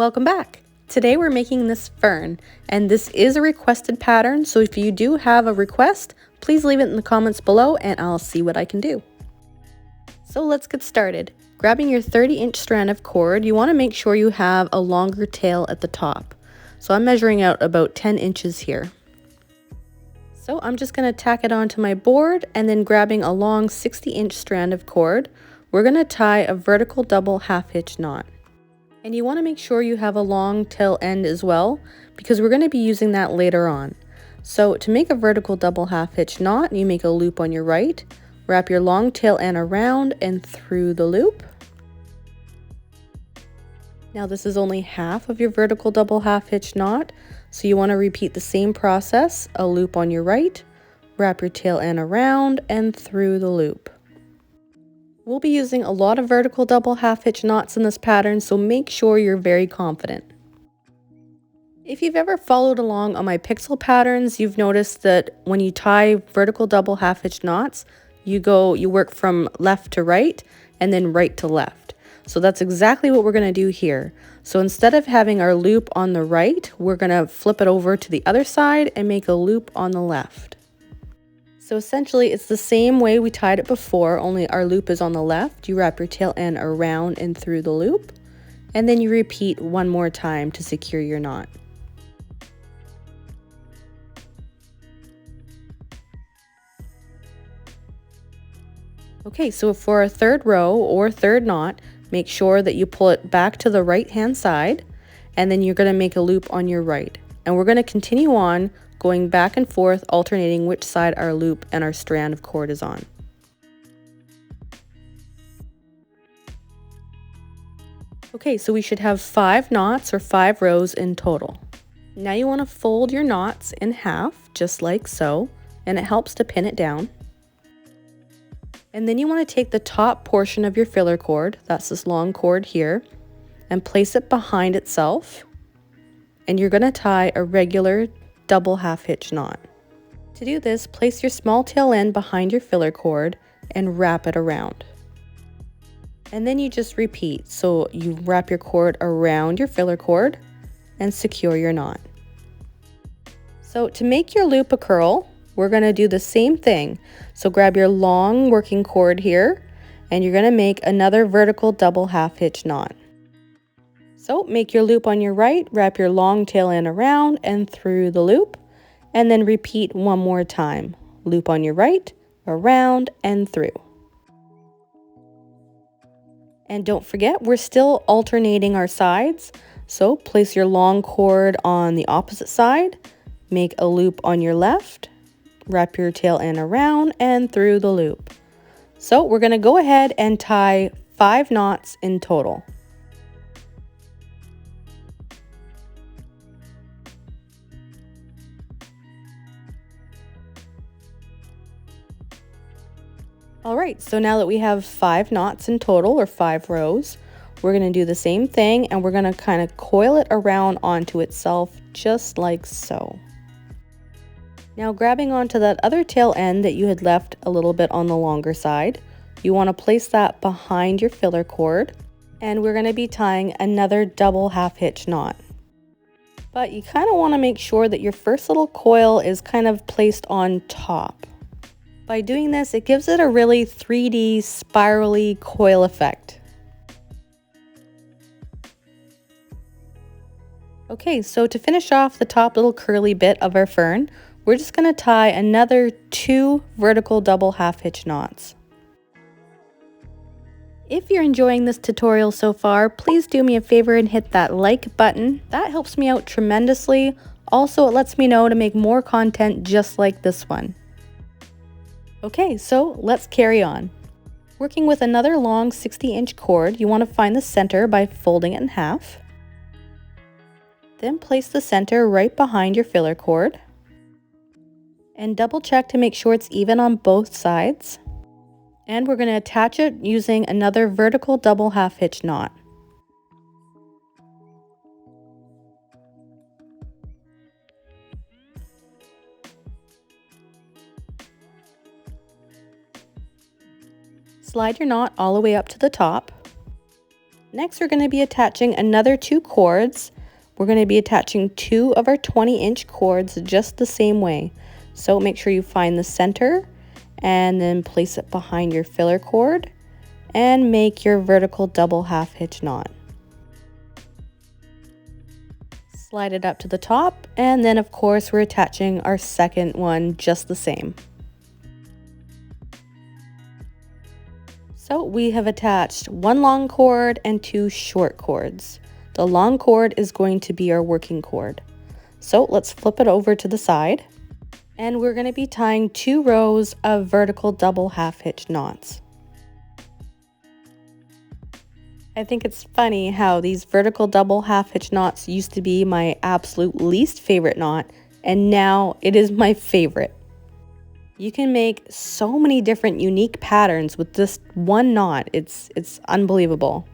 Welcome back! Today we're making this fern, and this is a requested pattern, so if you do have a request, please leave it in the comments below and I'll see what I can do. So let's get started. Grabbing your 30-inch strand of cord, you want to make sure you have a longer tail at the top. So I'm measuring out about 10 inches here. So I'm just going to tack it onto my board, and then grabbing a long 60-inch strand of cord, we're going to tie a vertical double half hitch knot. And you want to make sure you have a long tail end as well, because we're going to be using that later on. So to make a vertical double half hitch knot, you make a loop on your right, wrap your long tail end around and through the loop. Now this is only half of your vertical double half hitch knot, so you want to repeat the same process, a loop on your right, wrap your tail end around and through the loop. We'll be using a lot of vertical double half hitch knots in this pattern, so make sure you're very confident. If you've ever followed along on my pixel patterns, you've noticed that when you tie vertical double half hitch knots, you work from left to right and then right to left. So that's exactly what we're going to do here. So instead of having our loop on the right, we're going to flip it over to the other side and make a loop on the left. So essentially it's the same way we tied it before, only our loop is on the left. You wrap your tail end around and through the loop, and then you repeat one more time to secure your knot. Okay, so for our third row or third knot, make sure that you pull it back to the right hand side, and then you're going to make a loop on your right. And we're going to continue on going back and forth, alternating which side our loop and our strand of cord is on. Okay, so we should have 5 knots or 5 rows in total. Now you want to fold your knots in half, just like so, and it helps to pin it down. And then you want to take the top portion of your filler cord, that's this long cord here, and place it behind itself. And you're going to tie a regular double half hitch knot. To do this, place your small tail end behind your filler cord and wrap it around. And then you just repeat. So you wrap your cord around your filler cord and secure your knot. So to make your loop a curl, we're going to do the same thing. So grab your long working cord here, and you're going to make another vertical double half hitch knot. So make your loop on your right, wrap your long tail end around and through the loop, and then repeat one more time. Loop on your right, around and through. And don't forget, we're still alternating our sides. So place your long cord on the opposite side, make a loop on your left, wrap your tail end around and through the loop. So we're going to go ahead and tie 5 knots in total. Alright, so now that we have 5 knots in total, or 5 rows, we're going to do the same thing, and we're going to kind of coil it around onto itself, just like so. Now grabbing onto that other tail end that you had left a little bit on the longer side, you want to place that behind your filler cord, and we're going to be tying another double half hitch knot. But you kind of want to make sure that your first little coil is kind of placed on top. By doing this, it gives it a really 3D spirally coil effect. Okay, so to finish off the top little curly bit of our fern, we're just going to tie another 2 vertical double half hitch knots. If you're enjoying this tutorial so far, please do me a favor and hit that like button. That helps me out tremendously. Also, it lets me know to make more content just like this one. Okay, so let's carry on. Working with another long 60-inch cord, you want to find the center by folding it in half. Then place the center right behind your filler cord. And double check to make sure it's even on both sides. And we're going to attach it using another vertical double half hitch knot. Slide your knot all the way up to the top. Next, we're going to be attaching another 2 cords. We're going to be attaching 2 of our 20-inch cords just the same way. So make sure you find the center and then place it behind your filler cord and make your vertical double half hitch knot. Slide it up to the top, and then of course we're attaching our second one just the same. So we have attached 1 long cord and 2 short cords. The long cord is going to be our working cord. So let's flip it over to the side, and we're going to be tying 2 rows of vertical double half hitch knots. I think it's funny how these vertical double half hitch knots used to be my absolute least favorite knot, and now it is my favorite. You can make so many different unique patterns with just one knot. It's unbelievable.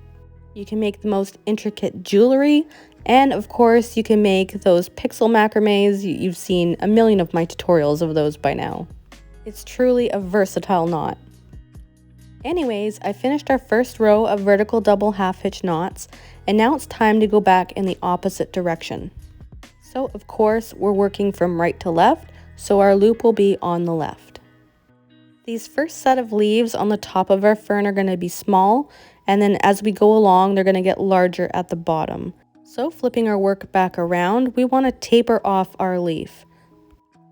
You can make the most intricate jewelry, and of course you can make those pixel macrames. You've seen a million of my tutorials of those by now. It's truly a versatile knot. Anyways, I finished our first row of vertical double half hitch knots, and now it's time to go back in the opposite direction. So of course we're working from right to left, so our loop will be on the left. These first set of leaves on the top of our fern are going to be small, and then as we go along they're going to get larger at the bottom. So flipping our work back around, we want to taper off our leaf.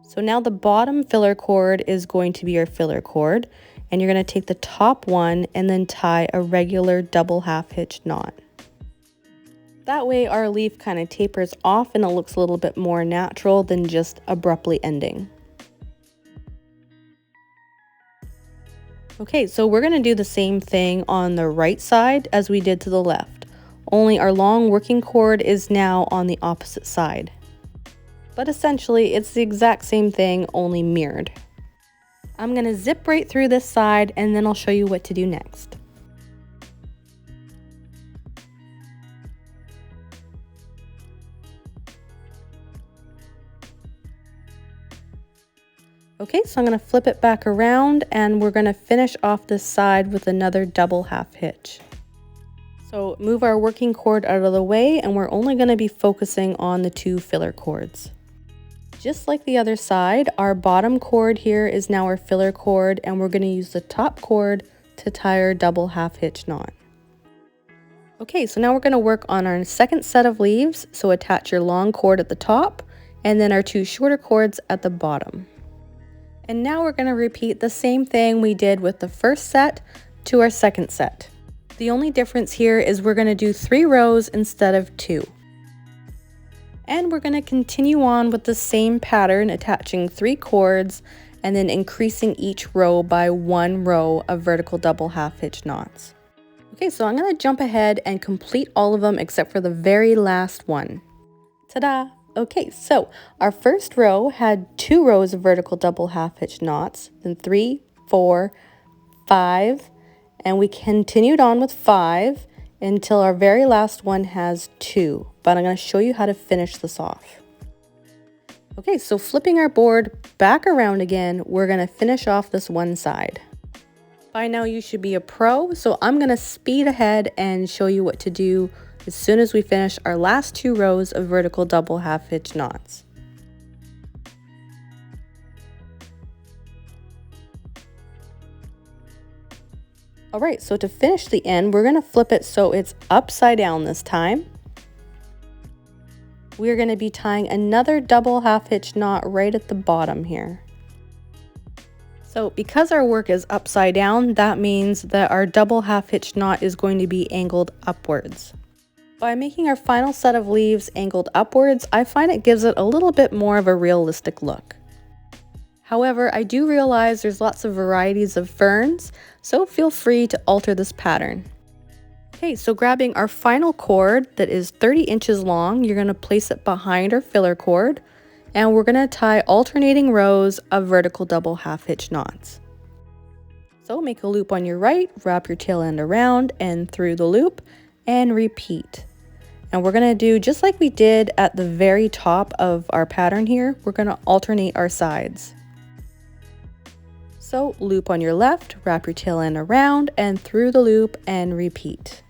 So now the bottom filler cord is going to be your filler cord, and you're going to take the top one and then tie a regular double half hitch knot. That way our leaf kind of tapers off and it looks a little bit more natural than just abruptly ending. Okay, so we're going to do the same thing on the right side as we did to the left, only our long working cord is now on the opposite side. But essentially it's the exact same thing, only mirrored. I'm going to zip right through this side and then I'll show you what to do next. Okay, so I'm going to flip it back around and we're going to finish off this side with another double half hitch. So move our working cord out of the way and we're only going to be focusing on the 2 filler cords. Just like the other side, our bottom cord here is now our filler cord, and we're going to use the top cord to tie our double half hitch knot. Okay, so now we're going to work on our second set of leaves, so attach your long cord at the top and then our 2 shorter cords at the bottom. And now we're going to repeat the same thing we did with the first set to our second set. The only difference here is we're going to do 3 rows instead of 2. And we're going to continue on with the same pattern, attaching 3 cords and then increasing each row by 1 row of vertical double half hitch knots. Okay, so I'm going to jump ahead and complete all of them except for the very last one. Ta-da! Okay, so our first row had 2 rows of vertical double half hitch knots, then 3, 4, 5, and we continued on with 5 until our very last one has 2, but I'm going to show you how to finish this off. Okay, so flipping our board back around again, we're going to finish off this one side. By now you should be a pro, so I'm going to speed ahead and show you what to do as soon as we finish our last 2 rows of vertical double half hitch knots. Alright, so to finish the end, we're going to flip it so it's upside down this time. We're going to be tying another double half hitch knot right at the bottom here. So because our work is upside down, that means that our double half hitch knot is going to be angled upwards. By making our final set of leaves angled upwards, I find it gives it a little bit more of a realistic look. However, I do realize there's lots of varieties of ferns, so feel free to alter this pattern. Okay, so grabbing our final cord that is 30 inches long, you're going to place it behind our filler cord, and we're going to tie alternating rows of vertical double half hitch knots. So make a loop on your right, wrap your tail end around and through the loop, and repeat. And we're going to do just like we did at the very top of our pattern here, we're going to alternate our sides. So loop on your left, wrap your tail end around and through the loop and repeat.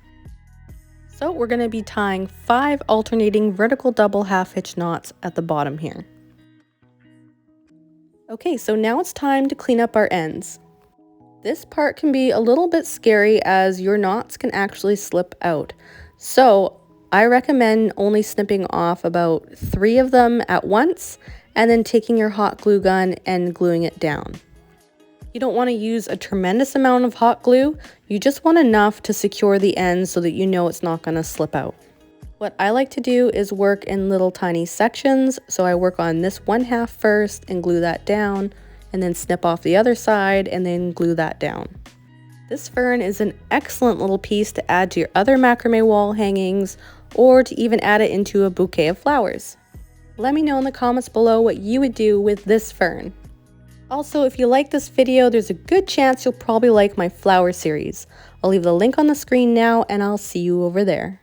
So we're going to be tying 5 alternating vertical double half hitch knots at the bottom here. Okay, so now it's time to clean up our ends. This part can be a little bit scary as your knots can actually slip out. So I recommend only snipping off about 3 of them at once and then taking your hot glue gun and gluing it down. You don't want to use a tremendous amount of hot glue, you just want enough to secure the ends so that you know it's not going to slip out. What I like to do is work in little tiny sections, so I work on this 1/2 first and glue that down, and then snip off the other side and then glue that down. This fern is an excellent little piece to add to your other macrame wall hangings or to even add it into a bouquet of flowers. Let me know in the comments below what you would do with this fern. Also, if you like this video, there's a good chance you'll probably like my flower series. I'll leave the link on the screen now and I'll see you over there.